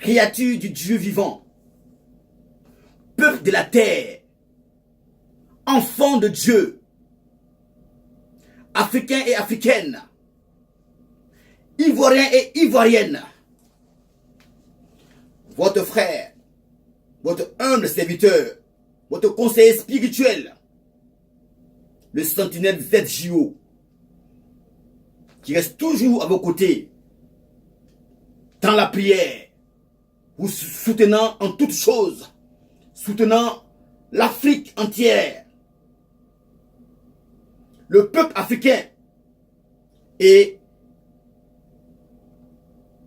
créature du Dieu vivant, peuple de la terre, enfants de Dieu, Africains et Africaines, Ivoiriens et Ivoiriennes, votre frère, votre humble serviteur, votre conseiller spirituel, le sentinelle ZJO, qui reste toujours à vos côtés, dans la prière, vous soutenant en toutes choses, soutenant l'Afrique entière, le peuple africain et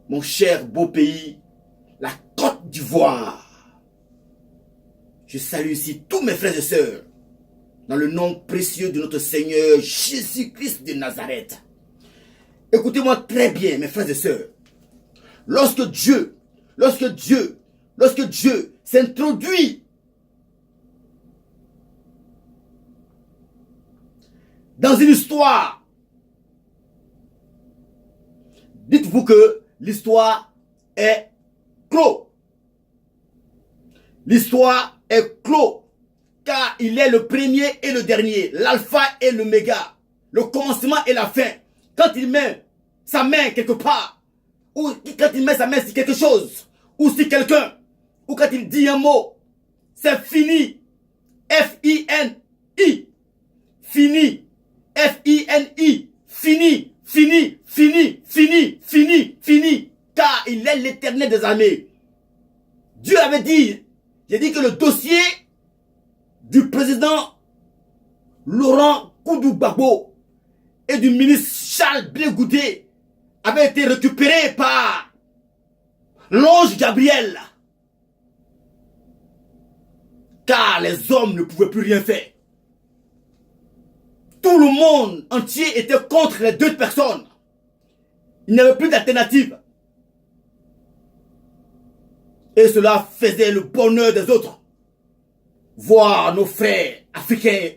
mon cher beau pays, la Côte d'Ivoire. Je salue ici tous mes frères et sœurs, dans le nom précieux de notre Seigneur Jésus-Christ de Nazareth. Écoutez-moi très bien, mes frères et sœurs. Lorsque Dieu s'introduit dans une histoire, dites-vous que l'histoire est clos. L'histoire est clos, car il est le premier et le dernier, l'alpha et l'oméga, le commencement et la fin. Quand il met sa main quelque part, ou quand il met sa main sur quelque chose, ou sur quelqu'un, ou quand il dit un mot, c'est fini. F-I-N-I. Fini. F-I-N-I. Fini. Fini. Fini. Fini. Fini. Fini. Car il est l'Éternel des armées. Dieu avait dit, j'ai dit que le dossier du président Laurent Koudou-Gbagbo et du ministre Charles Blé Goudé avait été récupéré par l'ange Gabriel. Car les hommes ne pouvaient plus rien faire. Tout le monde entier était contre les deux personnes. Il n'y avait plus d'alternative. Et cela faisait le bonheur des autres. Voir nos frères africains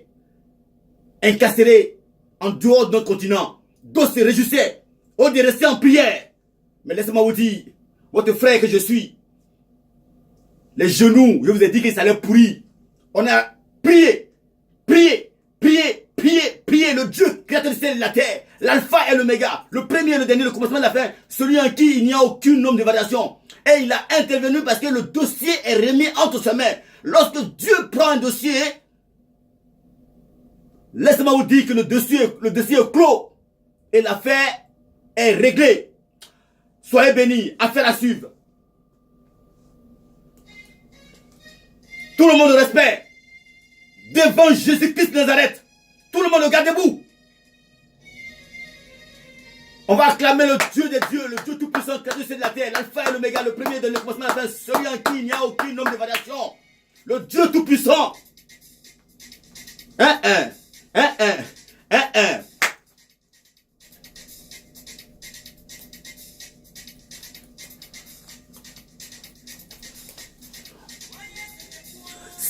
incarcérés en dehors de notre continent. D'autres se réjouissaient. On est resté en prière. Mais laissez-moi vous dire, votre frère que je suis, les genoux, je vous ai dit que ça allait pourrir. On a prié, prié, prié, prié, prié le Dieu créateur du ciel et de la terre, l'alpha et l'oméga, le premier et le dernier, le commencement et la fin, celui en qui il n'y a aucune nombre de variation. Et il a intervenu parce que le dossier est remis entre ses mains. Lorsque Dieu prend un dossier, laissez-moi vous dire que le dossier est clos et l'affaire est réglée. Soyez bénis, affaire à suivre. Tout le monde respect devant Jésus-Christ de Nazareth. Tout le monde regarde debout. On va acclamer le Dieu des dieux, le Dieu tout-puissant, créateur de la terre, l'alpha et l'oméga, le premier de le commencement, la fin, celui en qui il n'y a aucune nombre de variation. Le Dieu tout-puissant.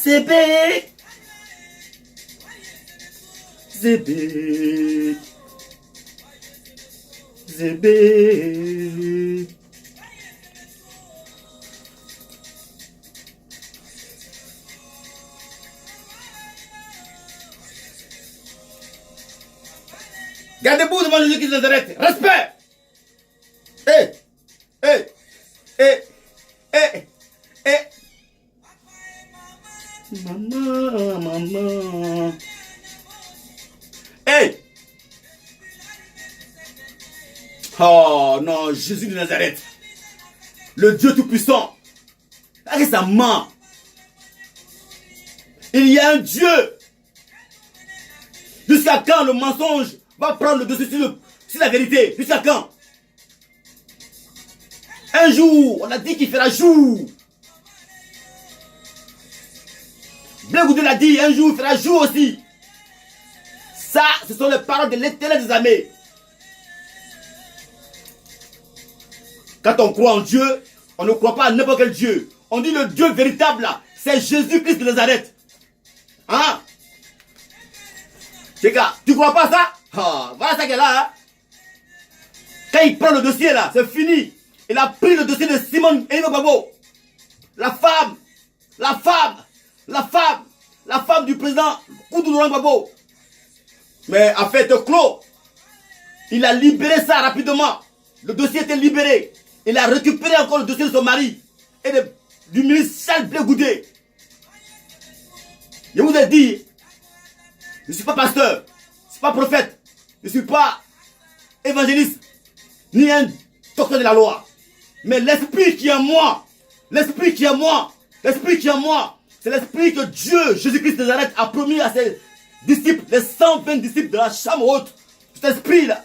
Zébé. Zébé. Zébé. Gardez-vous devant Jésus-Christ de Nazareth. Respect. Maman. Oh non, Jésus de Nazareth. Le Dieu tout-puissant. Avec sa main. Il y a un Dieu. Jusqu'à quand le mensonge va prendre le dessus sur la vérité? Jusqu'à quand? Un jour, on a dit qu'il fera jour. Blé Goudé l'a dit, un jour il fera jour aussi. Ça, ce sont les paroles de l'Éternel des armées. Quand on croit en Dieu, on ne croit pas à n'importe quel Dieu. On dit le Dieu véritable là, c'est Jésus-Christ de Nazareth. Hein? Cheka, tu crois pas ça? Ah, voilà ça qu'elle a. Hein? Quand il prend le dossier là, c'est fini. Il a pris le dossier de Simone Babo. La femme du président Koudou Laurent Gbagbo. Mais en fait, clos. Il a libéré ça rapidement. Le dossier était libéré. Il a récupéré encore le dossier de son mari et du ministre Charles Blé Goudé. Je vous ai dit, je ne suis pas pasteur, je ne suis pas prophète, je ne suis pas évangéliste, ni un docteur de la loi. Mais l'esprit qui est en moi, l'esprit qui est en moi, l'esprit qui est en moi, c'est l'esprit que Dieu, Jésus-Christ de Nazareth, a promis à ses disciples, les 120 disciples de la chambre haute. Cet esprit-là,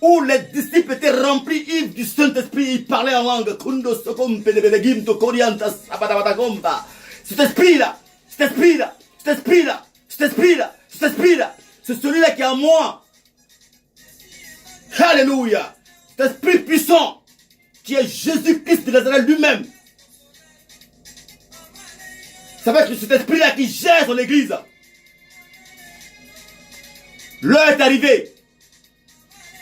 où les disciples étaient remplis ivres du Saint-Esprit, ils parlaient en langue. Cet esprit-là, cet esprit-là, cet esprit-là, cet esprit-là, cet esprit-là, c'est celui-là qui est en moi. Alléluia. Cet esprit puissant, qui est Jésus-Christ de Nazareth lui-même. Ça va être cet esprit-là qui gère son église. L'heure est arrivée.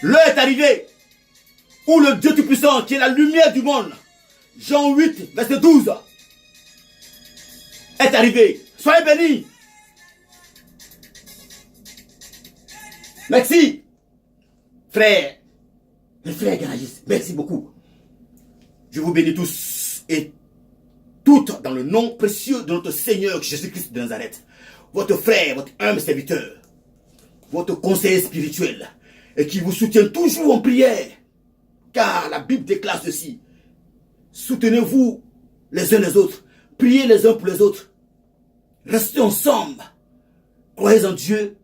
L'heure est arrivée où le Dieu Tout-Puissant, qui est la lumière du monde, Jean 8, verset 12, est arrivé. Soyez bénis. Merci, frère. Les frères Garagis, merci beaucoup. Je vous bénis tous et toutes dans le nom précieux de notre Seigneur Jésus-Christ de Nazareth. Votre frère, votre humble serviteur, votre conseiller spirituel, et qui vous soutient toujours en prière. Car la Bible déclare ceci. Soutenez-vous les uns les autres. Priez les uns pour les autres. Restez ensemble. Croyez en Dieu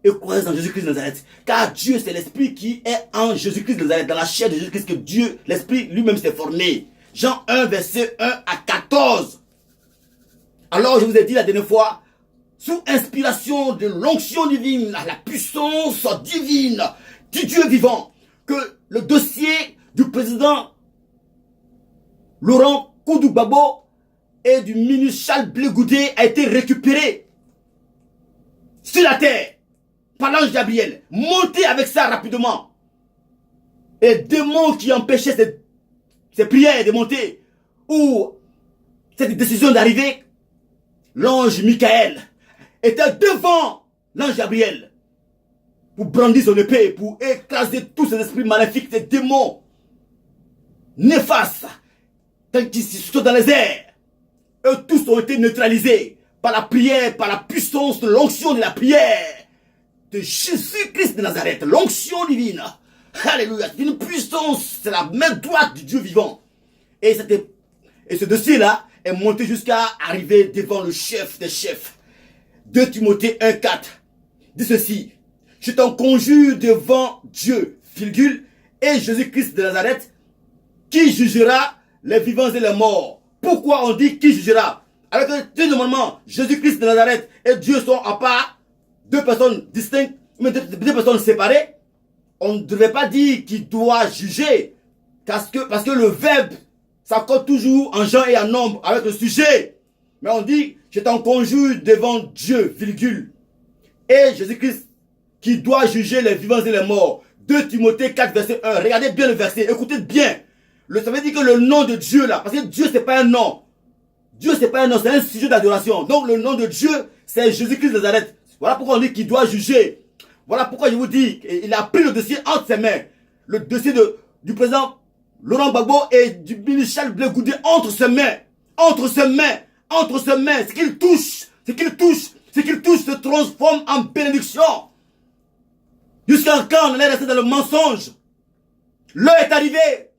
et croyez en Jésus-Christ de Nazareth. Car Dieu, c'est l'Esprit qui est en Jésus-Christ de Nazareth. Dans la chair de Jésus-Christ que Dieu, l'Esprit lui-même s'est formé. Jean 1, verset 1 à 14. Alors, je vous ai dit la dernière fois, sous inspiration de l'onction divine, la puissance divine du Dieu vivant, que le dossier du président Laurent Koudou Gbagbo et du ministre Charles Blé Goudé a été récupéré sur la terre par l'ange Gabriel. Montez avec ça rapidement. Et les démons qui empêchaient ces prières de monter ou cette décision d'arriver, l'ange Michael était devant l'ange Gabriel pour brandir son épée, pour écraser tous ces esprits maléfiques, ces démons néfastes, qui sont dans les airs. Eux tous ont été neutralisés par la prière, par la puissance de l'onction de la prière de Jésus-Christ de Nazareth, l'onction divine. Alléluia, c'est une puissance, c'est la main droite du Dieu vivant. Et ce dossier-là est monté jusqu'à arriver devant le chef des chefs. 2 Timothée 1,4 dit ceci. Je t'en conjure devant Dieu, virgule, et Jésus-Christ de Nazareth, qui jugera les vivants et les morts. Pourquoi on dit qui jugera? Alors que normalement, Jésus-Christ de Nazareth et Dieu sont à part, deux personnes distinctes, mais deux personnes séparées. On ne devait pas dire qui doit juger, parce que le verbe s'accorde toujours en genre et en nombre avec le sujet. Mais on dit, je t'en conjure devant Dieu, virgule, et Jésus-Christ, qui doit juger les vivants et les morts. 2 Timothée 4, verset 1. Regardez bien le verset, écoutez bien. Ça veut dire que le nom de Dieu là, parce que Dieu c'est pas un nom. Dieu c'est pas un nom, c'est un sujet d'adoration. Donc le nom de Dieu, c'est Jésus-Christ de Nazareth. Voilà pourquoi on dit qu'il doit juger. Voilà pourquoi je vous dis, il a pris le dossier entre ses mains. Le dossier du président Laurent Gbagbo et du ministre Charles Blé Goudé entre ses mains. Entre ses mains. Entre ses mains. Ce qu'il touche, se transforme en bénédiction. Jusqu'à quand on allait rester dans le mensonge? L'heure est arrivée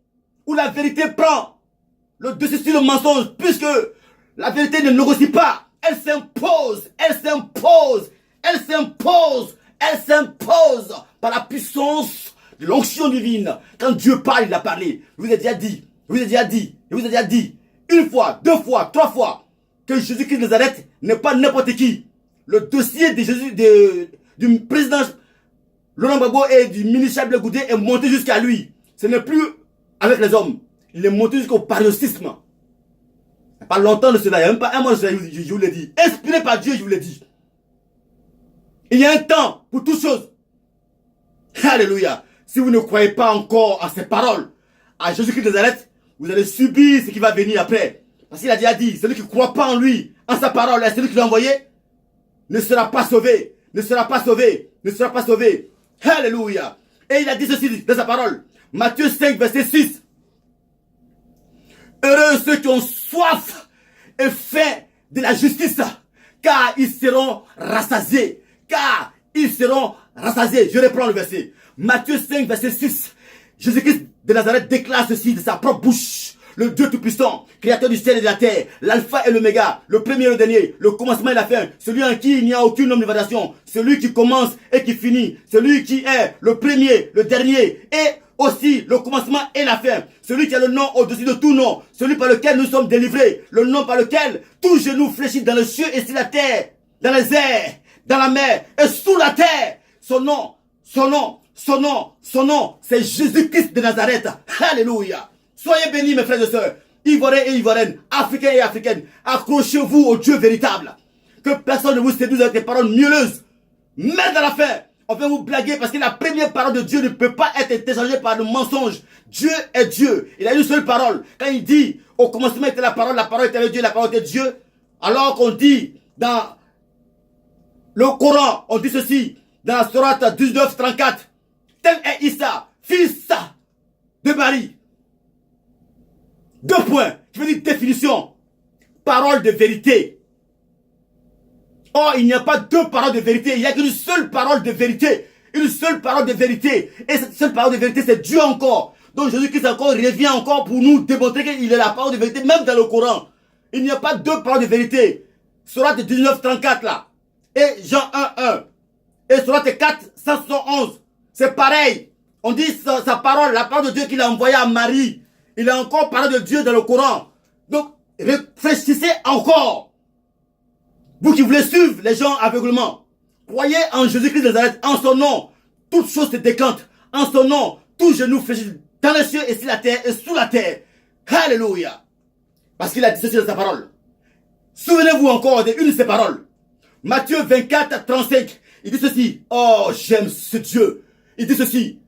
où la vérité prend le dessus sur le mensonge, puisque la vérité ne négocie pas. Elle s'impose, elle s'impose, elle s'impose, elle s'impose par la puissance de l'onction divine. Quand Dieu parle, il a parlé. Je vous ai déjà dit, une fois, 2 fois, 3 fois, que Jésus-Christ de Nazareth n'est pas n'importe qui. Le dossier du président Laurent Gbagbo et du ministre Charles Blé Goudé est monté jusqu'à lui. Ce n'est plus avec les hommes. Il est monté jusqu'au paroxysme. Il n'y a pas longtemps de cela, il n'y a même pas un mois de cela, je vous l'ai dit. Inspiré par Dieu, je vous l'ai dit. Il y a un temps pour toutes choses. Alléluia. Si vous ne croyez pas encore à ces paroles, à Jésus-Christ de Nazareth, vous allez subir ce qui va venir après. Parce qu'il a déjà dit, celui qui ne croit pas en lui, en sa parole, et celui qui l'a envoyé, ne sera pas sauvé, ne sera pas sauvé, ne sera pas sauvé. Alléluia. Et il a dit ceci dans sa parole. Matthieu 5, verset 6. Heureux ceux qui ont soif et faim de la justice, car ils seront rassasiés. Car ils seront rassasiés. Je reprends le verset. Matthieu 5, verset 6. Jésus-Christ de Nazareth déclare ceci de sa propre bouche. Le Dieu Tout-Puissant, créateur du ciel et de la terre, l'alpha et l'oméga, le premier et le dernier, le commencement et la fin, celui en qui il n'y a aucune nombre de variation, celui qui commence et qui finit, celui qui est le premier, le dernier et aussi le commencement et la fin, celui qui a le nom au-dessus de tout nom, celui par lequel nous sommes délivrés, le nom par lequel tout genou fléchit dans le ciel et sur la terre, dans les airs, dans la mer et sous la terre. Son nom, c'est Jésus-Christ de Nazareth. Alléluia. Soyez bénis, mes frères et sœurs, Ivoiriens et Ivoiriennes, Africains et Africaines. Accrochez-vous au Dieu véritable. Que personne ne vous séduise avec des paroles mielleuses. Mais dans la fin, on va vous blaguer parce que la première parole de Dieu ne peut pas être échangée par le mensonge. Dieu est Dieu. Il a une seule parole. Quand il dit, au commencement était la parole était avec Dieu, la parole était Dieu. Alors qu'on dit dans le Coran, on dit ceci, dans la sourate 19, 34. Tel est Issa, fils de Marie. 2 points, je veux dire définition. Parole de vérité. Oh, il n'y a pas 2 paroles de vérité, il n'y a qu'une seule parole de vérité. Une seule parole de vérité. Et cette seule parole de vérité, c'est Dieu encore. Donc Jésus-Christ encore revient encore pour nous démontrer qu'il est la parole de vérité, même dans le Coran. Il n'y a pas 2 paroles de vérité. Sourate 19, 34 là. Et Jean 1, 1. Et Sourate 4, 171. C'est pareil. On dit sa parole, la parole de Dieu qu'il a envoyée à Marie. Il a encore parlé de Dieu dans le Coran. Donc, réfléchissez encore. Vous qui voulez suivre les gens aveuglement. Croyez en Jésus-Christ de Nazareth. En son nom, toute chose se décante. En son nom, tout genou fléchit dans les cieux et sur la terre et sous la terre. Alléluia. Parce qu'il a dit ceci dans sa parole. Souvenez-vous encore d'une de ses paroles. Matthieu 24, 35. Il dit ceci. Oh, j'aime ce Dieu. Il dit ceci.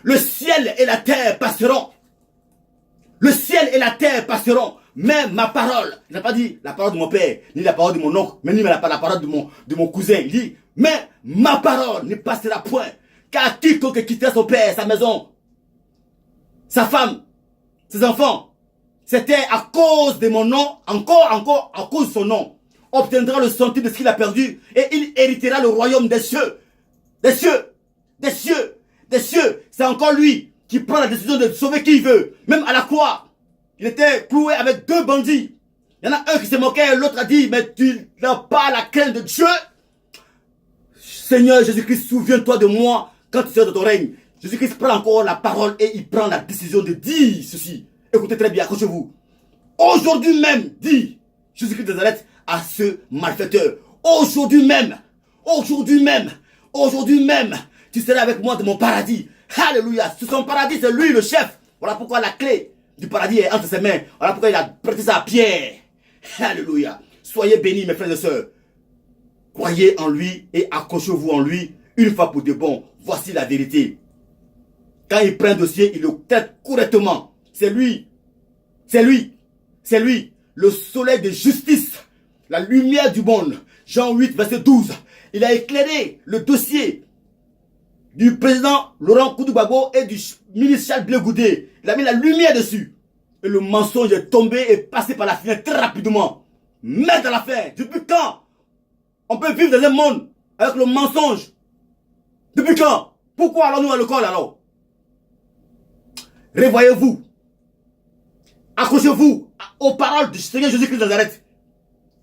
Le ciel et la terre passeront. Le ciel et la terre passeront, mais ma parole, il n'a pas dit la parole de mon père, ni la parole de mon oncle, mais ni la parole de mon cousin. Il dit, mais ma parole ne passera point, car quiconque quittera son père, sa maison, sa femme, ses enfants, c'était à cause de mon nom, encore à cause de son nom, obtiendra le centime de ce qu'il a perdu, et il héritera le royaume des cieux. Des cieux, des cieux, des cieux, c'est encore lui qui prend la décision de sauver qui il veut. Même à la croix, il était cloué avec 2 bandits. Il y en a un qui s'est moqué et l'autre a dit, mais tu n'as pas la crainte de Dieu. Seigneur Jésus-Christ, souviens-toi de moi quand tu seras de ton règne. Jésus-Christ prend encore la parole et il prend la décision de dire ceci. Écoutez très bien, accrochez-vous. Aujourd'hui même, dit Jésus-Christ de Nazareth à ce malfaiteur. Aujourd'hui même, tu seras avec moi dans mon paradis. Alléluia. Sur son paradis, c'est lui le chef. Voilà pourquoi la clé du paradis est entre ses mains. Voilà pourquoi il a prêté ça à Pierre. Alléluia. Soyez bénis, mes frères et sœurs. Croyez en lui et accrochez-vous en lui une fois pour de bon. Voici la vérité. Quand il prend un dossier, il le traite correctement. C'est lui. C'est lui. C'est lui. Le soleil de justice. La lumière du monde. Jean 8, verset 12. Il a éclairé le dossier du président Laurent Koudou-Gbagbo et du ministre Charles Blé Goudé. Il a mis la lumière dessus. Et le mensonge est tombé et passé par la fenêtre très rapidement. Mais dans la fin, depuis quand on peut vivre dans un monde avec le mensonge? Depuis quand? Pourquoi allons-nous à l'école alors? Révoyez-vous. Accrochez-vous aux paroles du Seigneur Jésus-Christ de Nazareth.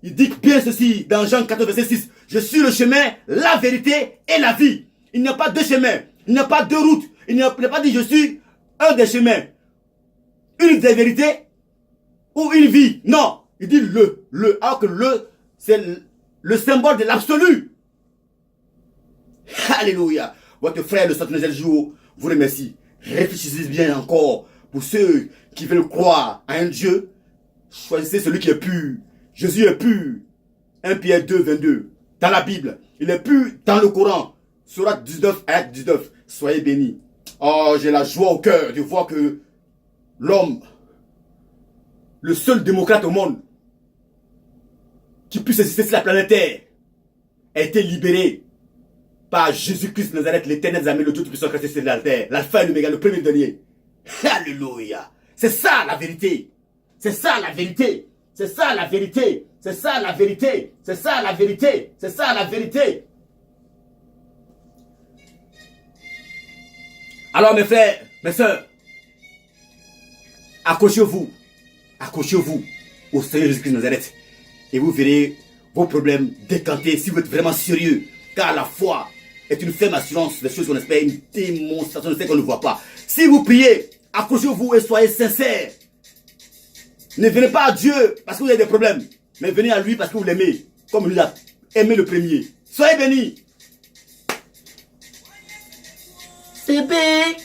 Il dit bien ceci dans Jean 14, verset 6. Je suis le chemin, la vérité et la vie. Il n'y a pas 2 chemins. Il n'y a pas 2 routes. Il n'a pas dit je suis un des chemins. Une des vérités ou une vie. Non. Il dit le. Alors que c'est le symbole de l'absolu. Alléluia. Votre frère, le centenaire jour, vous remercie. Réfléchissez bien encore. Pour ceux qui veulent croire à un Dieu, choisissez celui qui est pur. Jésus est pur. 1 Pierre 2, 22. Dans la Bible. Il est pur dans le Coran. Sourate 19, ayat 19. Soyez bénis. Oh, j'ai la joie au cœur de voir que l'homme le seul démocrate au monde qui puisse exister sur la planète Terre, a été libéré par Jésus-Christ de Nazareth, l'éternel ami, le Dieu tout-puissant Christ sur la terre, l'alpha et l'oméga, le premier et le dernier. Alléluia. C'est ça la vérité. C'est ça la vérité. C'est ça la vérité. C'est ça la vérité. C'est ça la vérité. C'est ça la vérité. Alors mes frères, mes sœurs, accrochez-vous au Seigneur Jésus-Christ de Nazareth et vous verrez vos problèmes décantés si vous êtes vraiment sérieux, car la foi est une ferme assurance des choses qu'on espère, une démonstration de ce qu'on ne voit pas. Si vous priez, accrochez-vous et soyez sincères. Ne venez pas à Dieu parce que vous avez des problèmes, mais venez à lui parce que vous l'aimez, comme lui a aimé le premier. Soyez bénis. Bébé.